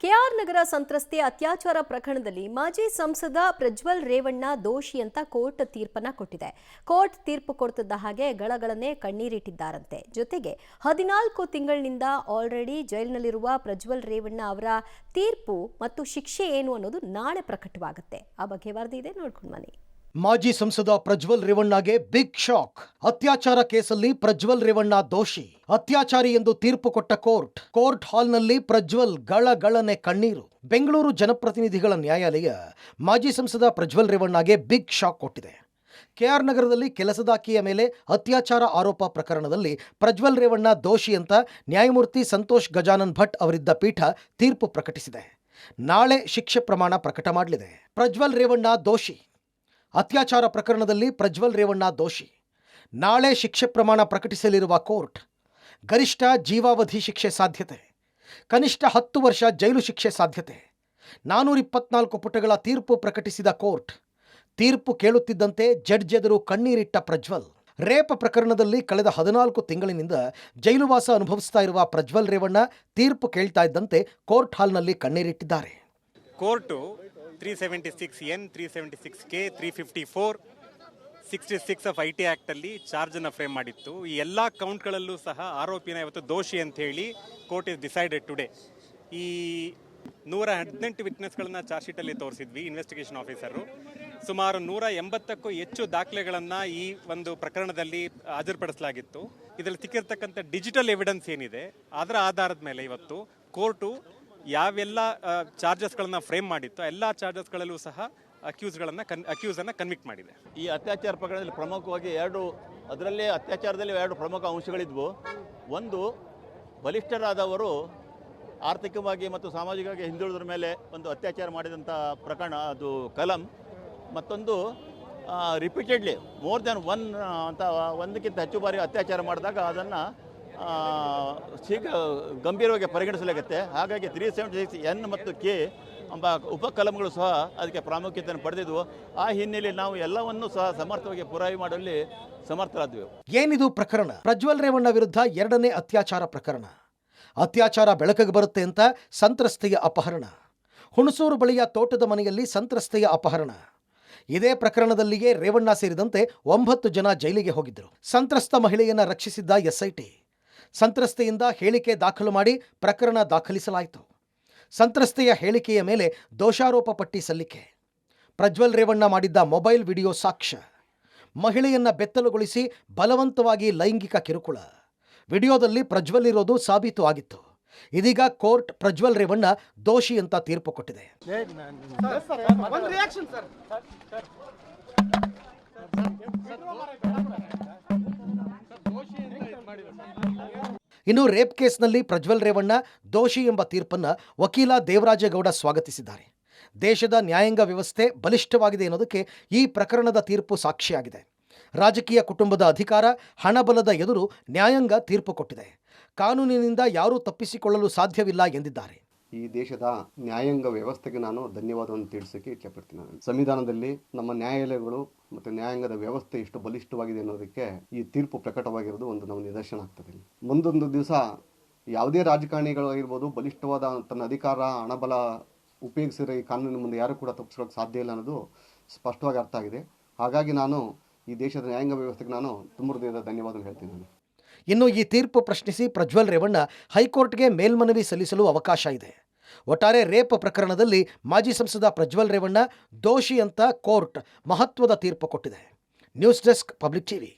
K R ನಗರ ಸಂತ್ರಸ್ತೆ ಅತ್ಯಾಚಾರ ಪ್ರಕರಣದಲ್ಲಿ ಮಾಜಿ ಸಂಸದ ಪ್ರಜ್ವಲ್ ರೇವಣ್ಣ ದೋಷಿ ಅಂತ ಕೋರ್ಟ್ ತೀರ್ಪನ್ನ ಕೊಟ್ಟಿದೆ. ಕೋರ್ಟ್ ತೀರ್ಪು ಕೊಡ್ತಿದ್ದ ಹಾಗೆ ಗಳಗಳನ್ನೇ ಕಣ್ಣೀರಿಟ್ಟಿದ್ದಾರಂತೆ. ಜೊತೆಗೆ 14 ತಿಂಗಳಿನಿಂದ ಆಲ್ರೆಡಿ ಜೈಲಿನಲ್ಲಿರುವ ಪ್ರಜ್ವಲ್ ರೇವಣ್ಣ ಅವರ ತೀರ್ಪು ಮತ್ತು ಶಿಕ್ಷೆ ಏನು ಅನ್ನೋದು ನಾಳೆ ಪ್ರಕಟವಾಗುತ್ತೆ. ಆ ಬಗ್ಗೆ ವರದಿ ಇದೆ, ನೋಡ್ಕೊಂಡು ಬನ್ನಿ. ಮಾಜಿ ಸಂಸದ ಪ್ರಜ್ವಲ್ ರೇವಣ್ಣಗೆ ಬಿಗ್ ಶಾಕ್. ಅತ್ಯಾಚಾರ ಕೇಸಲ್ಲಿ ಪ್ರಜ್ವಲ್ ರೇವಣ್ಣ ದೋಷಿ, ಅತ್ಯಾಚಾರಿ ಎಂದು ತೀರ್ಪು ಕೊಟ್ಟ ಕೋರ್ಟ್ ಹಾಲ್ನಲ್ಲಿ ಪ್ರಜ್ವಲ್ ಗಳಗಳನೆ ಕಣ್ಣೀರು. ಬೆಂಗಳೂರು ಜನಪ್ರತಿನಿಧಿಗಳ ನ್ಯಾಯಾಲಯ ಮಾಜಿ ಸಂಸದ ಪ್ರಜ್ವಲ್ ರೇವಣ್ಣಗೆ ಬಿಗ್ ಶಾಕ್ ಕೊಟ್ಟಿದೆ. ಕೆಆರ್ ನಗರದಲ್ಲಿ ಕೆಲಸದಾಕಿಯ ಮೇಲೆ ಅತ್ಯಾಚಾರ ಆರೋಪ ಪ್ರಕರಣದಲ್ಲಿ ಪ್ರಜ್ವಲ್ ರೇವಣ್ಣ ದೋಷಿ ಅಂತ ನ್ಯಾಯಮೂರ್ತಿ ಸಂತೋಷ್ ಗಜಾನನ್ ಭಟ್ ಅವರಿದ್ದ ಪೀಠ ತೀರ್ಪು ಪ್ರಕಟಿಸಿದೆ. ನಾಳೆ ಶಿಕ್ಷೆ ಪ್ರಮಾಣ ಪ್ರಕಟ ಮಾಡಲಿದೆ. ಪ್ರಜ್ವಲ್ ರೇವಣ್ಣ ದೋಷಿ, ಅತ್ಯಾಚಾರ ಪ್ರಕರಣದಲ್ಲಿ ಪ್ರಜ್ವಲ್ ರೇವಣ್ಣ ದೋಷಿ. ನಾಳೆ ಶಿಕ್ಷೆ ಪ್ರಮಾಣ ಪ್ರಕಟಿಸಲಿರುವ ಕೋರ್ಟ್ ಗರಿಷ್ಠ ಜೀವಾವಧಿ ಶಿಕ್ಷೆ ಸಾಧ್ಯತೆ, ಕನಿಷ್ಠ 10 ವರ್ಷ ಜೈಲು ಶಿಕ್ಷೆ ಸಾಧ್ಯತೆ. 424 ಪುಟಗಳ ತೀರ್ಪು ಪ್ರಕಟಿಸಿದ ಕೋರ್ಟ್ ತೀರ್ಪು ಕೇಳುತ್ತಿದ್ದಂತೆ ಜಡ್ಜ್ ಎದುರು ಕಣ್ಣೀರಿಟ್ಟ ಪ್ರಜ್ವಲ್. ರೇಪ್ ಪ್ರಕರಣದಲ್ಲಿ ಕಳೆದ 14 ತಿಂಗಳಿನಿಂದ ಜೈಲುವಾಸ ಅನುಭವಿಸ್ತಾ ಇರುವ ಪ್ರಜ್ವಲ್ ರೇವಣ್ಣ ತೀರ್ಪು ಕೇಳ್ತಾ ಇದ್ದಂತೆ ಕೋರ್ಟ್ ಹಾಲ್ನಲ್ಲಿ ಕಣ್ಣೀರಿಟ್ಟಿದ್ದಾರೆ. Court 376N, 376K, 354, 66 of IT ಆ್ಯಕ್ಟಲ್ಲಿ ಚಾರ್ಜನ್ನು ಫ್ರೇಮ್ ಮಾಡಿತ್ತು. ಈ ಎಲ್ಲ ಕೌಂಟ್ಗಳಲ್ಲೂ ಸಹ ಆರೋಪಿನ ಇವತ್ತು ದೋಷಿ ಅಂತ ಹೇಳಿ ಕೋರ್ಟ್ ಇಸ್ ಡಿಸೈಡೆಡ್ ಟುಡೇ. ಈ 118 ವಿಟ್ನೆಸ್ಗಳನ್ನು ಚಾರ್ಜ್ ಶೀಟಲ್ಲಿ ತೋರಿಸಿದ್ವಿ ಇನ್ವೆಸ್ಟಿಗೇಷನ್ ಆಫೀಸರು. ಸುಮಾರು 180ಕ್ಕೂ ಹೆಚ್ಚು ದಾಖಲೆಗಳನ್ನು ಈ ಒಂದು ಪ್ರಕರಣದಲ್ಲಿ ಹಾಜರುಪಡಿಸಲಾಗಿತ್ತು. ಇದರಲ್ಲಿ ಸಿಕ್ಕಿರ್ತಕ್ಕಂಥ ಡಿಜಿಟಲ್ ಎವಿಡೆನ್ಸ್ ಏನಿದೆ ಅದರ ಆಧಾರದ ಮೇಲೆ ಇವತ್ತು ಕೋರ್ಟು ಯಾವೆಲ್ಲ ಚಾರ್ಜಸ್ಗಳನ್ನು ಫ್ರೇಮ್ ಮಾಡಿತ್ತು ಎಲ್ಲ ಚಾರ್ಜಸ್ಗಳಲ್ಲೂ ಸಹ ಅಕ್ಯೂಸನ್ನು ಕನ್ವಿಕ್ಟ್ ಮಾಡಿದೆ. ಈ ಅತ್ಯಾಚಾರ ಪ್ರಕರಣದಲ್ಲಿ ಪ್ರಮುಖವಾಗಿ ಅದರಲ್ಲೇ ಅತ್ಯಾಚಾರದಲ್ಲಿ 2 ಪ್ರಮುಖ ಅಂಶಗಳಿದ್ವು. ಒಂದು, ಬಲಿಷ್ಠರಾದವರು ಆರ್ಥಿಕವಾಗಿ ಮತ್ತು ಸಾಮಾಜಿಕವಾಗಿ ಹಿಂದುಳಿದ್ರ ಮೇಲೆ ಒಂದು ಅತ್ಯಾಚಾರ ಮಾಡಿದಂಥ ಪ್ರಕರಣ, ಅದು ಕಲಂ. ಮತ್ತೊಂದು, ರಿಪೀಟೆಡ್ಲಿ ಮೋರ್ ದೆನ್ ಒಂದಕ್ಕಿಂತ ಹೆಚ್ಚು ಬಾರಿ ಅತ್ಯಾಚಾರ ಮಾಡಿದಾಗ ಅದನ್ನು ಗಂಭೀರವಾಗಿ ಪರಿಗಣಿಸಲಾಗುತ್ತೆ. ಹಾಗಾಗಿ 376N ಮತ್ತು K ಎಂಬ ಉಪಕಲಂಗಳು ಸಹ ಅದಕ್ಕೆ ಪ್ರಾಮುಖ್ಯತೆಯನ್ನು ಪಡೆದಿದ್ವು. ಆ ಹಿನ್ನೆಲೆಯಲ್ಲಿ ನಾವು ಎಲ್ಲವನ್ನೂ ಸಹ ಸಮರ್ಥವಾಗಿ ಪುರಾವೆ ಮಾಡುವಲ್ಲಿ ಸಮರ್ಥರಾದ್ವಿ. ಏನಿದು ಪ್ರಕರಣ? ಪ್ರಜ್ವಲ್ ರೇವಣ್ಣ ವಿರುದ್ಧ 2ನೇ ಅತ್ಯಾಚಾರ ಪ್ರಕರಣ. ಅತ್ಯಾಚಾರ ಬೆಳಕಿಗೆ ಬರುತ್ತೆ ಅಂತ ಸಂತ್ರಸ್ತೆಯ ಅಪಹರಣ. ಹುಣಸೂರು ಬಳಿಯ ತೋಟದ ಮನೆಯಲ್ಲಿ ಸಂತ್ರಸ್ತೆಯ ಅಪಹರಣ. ಇದೇ ಪ್ರಕರಣದಲ್ಲಿಯೇ ರೇವಣ್ಣ ಸೇರಿದಂತೆ 9 ಜನ ಜೈಲಿಗೆ ಹೋಗಿದ್ದರು. ಸಂತ್ರಸ್ತ ಮಹಿಳೆಯನ್ನ ರಕ್ಷಿಸಿದ್ದ SIT ಸಂತ್ರಸ್ತೆಯಿಂದ ಹೇಳಿಕೆ ದಾಖಲು ಮಾಡಿ ಪ್ರಕರಣ ದಾಖಲಿಸಲಾಯಿತು. ಸಂತ್ರಸ್ತೆಯ ಹೇಳಿಕೆಯ ಮೇಲೆ ದೋಷಾರೋಪ ಪಟ್ಟಿ ಸಲ್ಲಿಕೆ. ಪ್ರಜ್ವಲ್ ರೇವಣ್ಣ ಮಾಡಿದ್ದ ಮೊಬೈಲ್ ವಿಡಿಯೋ ಸಾಕ್ಷ್ಯ. ಮಹಿಳೆಯನ್ನ ಬೆತ್ತಲುಗೊಳಿಸಿ ಬಲವಂತವಾಗಿ ಲೈಂಗಿಕ ಕಿರುಕುಳ. ವಿಡಿಯೋದಲ್ಲಿ ಪ್ರಜ್ವಲ್ ಇರೋದು ಸಾಬೀತು ಆಗಿತ್ತು. ಇದೀಗ ಕೋರ್ಟ್ ಪ್ರಜ್ವಲ್ ರೇವಣ್ಣ ದೋಷಿ ಅಂತ ತೀರ್ಪು ಕೊಟ್ಟಿದೆ. ಇನ್ನು ರೇಪ್ ಕೇಸ್ನಲ್ಲಿ ಪ್ರಜ್ವಲ್ ರೇವಣ್ಣ ದೋಷಿ ಎಂಬ ತೀರ್ಪನ್ನು ವಕೀಲ ದೇವರಾಜೇಗೌಡ ಸ್ವಾಗತಿಸಿದ್ದಾರೆ. ದೇಶದ ನ್ಯಾಯಾಂಗ ವ್ಯವಸ್ಥೆ ಬಲಿಷ್ಠವಾಗಿದೆ ಎನ್ನುವುದಕ್ಕೆ ಈ ಪ್ರಕರಣದ ತೀರ್ಪು ಸಾಕ್ಷಿಯಾಗಿದೆ. ರಾಜಕೀಯ ಕುಟುಂಬದ ಅಧಿಕಾರ, ಹಣಬಲದ ಎದುರು ನ್ಯಾಯಾಂಗ ತೀರ್ಪು ಕೊಟ್ಟಿದೆ. ಕಾನೂನಿನಿಂದ ಯಾರೂ ತಪ್ಪಿಸಿಕೊಳ್ಳಲು ಸಾಧ್ಯವಿಲ್ಲ ಎಂದಿದ್ದಾರೆ. ಈ ದೇಶದ ನ್ಯಾಯಾಂಗ ವ್ಯವಸ್ಥೆಗೆ ನಾನು ಧನ್ಯವಾದವನ್ನು ತಿಳಿಸೋಕ್ಕೆ ಇಚ್ಛಪಡ್ತೀನಿ. ಸಂವಿಧಾನದಲ್ಲಿ ನಮ್ಮ ನ್ಯಾಯಾಲಯಗಳು ಮತ್ತು ನ್ಯಾಯಾಂಗದ ವ್ಯವಸ್ಥೆ ಎಷ್ಟು ಬಲಿಷ್ಠವಾಗಿದೆ ಅನ್ನೋದಕ್ಕೆ ಈ ತೀರ್ಪು ಪ್ರಕಟವಾಗಿರೋದು ಒಂದು ನಮ್ಮ ನಿದರ್ಶನ ಆಗ್ತದೆ. ಮುಂದೊಂದು ದಿವಸ ಯಾವುದೇ ರಾಜಕಾರಣಿಗಳಾಗಿರ್ಬೋದು, ಬಲಿಷ್ಠವಾದ ತನ್ನ ಅಧಿಕಾರ, ಹಣಬಲ ಉಪಯೋಗಿಸಿರೋ ಈ ಕಾನೂನಿನ ಮುಂದೆ ಯಾರು ಕೂಡ ತಪ್ಪಿಸ್ಕೊಳ್ಳೋಕೆ ಸಾಧ್ಯ ಇಲ್ಲ ಅನ್ನೋದು ಸ್ಪಷ್ಟವಾಗಿ ಅರ್ಥ ಆಗಿದೆ. ಹಾಗಾಗಿ ನಾನು ಈ ದೇಶದ ನ್ಯಾಯಾಂಗ ವ್ಯವಸ್ಥೆಗೆ ನಾನು ತುಂಬ ಹೃದಯದ ಧನ್ಯವಾದ ಹೇಳ್ತೀನಿ. ಇನ್ನು ಈ ತೀರ್ಪು ಪ್ರಶ್ನಿಸಿ ಪ್ರಜ್ವಲ್ ರೇವಣ್ಣ ಹೈಕೋರ್ಟ್ಗೆ ಮೇಲ್ಮನವಿ ಸಲ್ಲಿಸಲು ಅವಕಾಶ ಇದೆ. ಒಟ್ಟಾರೆ ರೇಪ್ ಪ್ರಕರಣದಲ್ಲಿ ಮಾಜಿ ಸಂಸದ ಪ್ರಜ್ವಲ್ ರೇವಣ್ಣ ದೋಷಿ ಅಂತ ಕೋರ್ಟ್ ಮಹತ್ವದ ತೀರ್ಪು ಕೊಟ್ಟಿದೆ. News desk, public TV.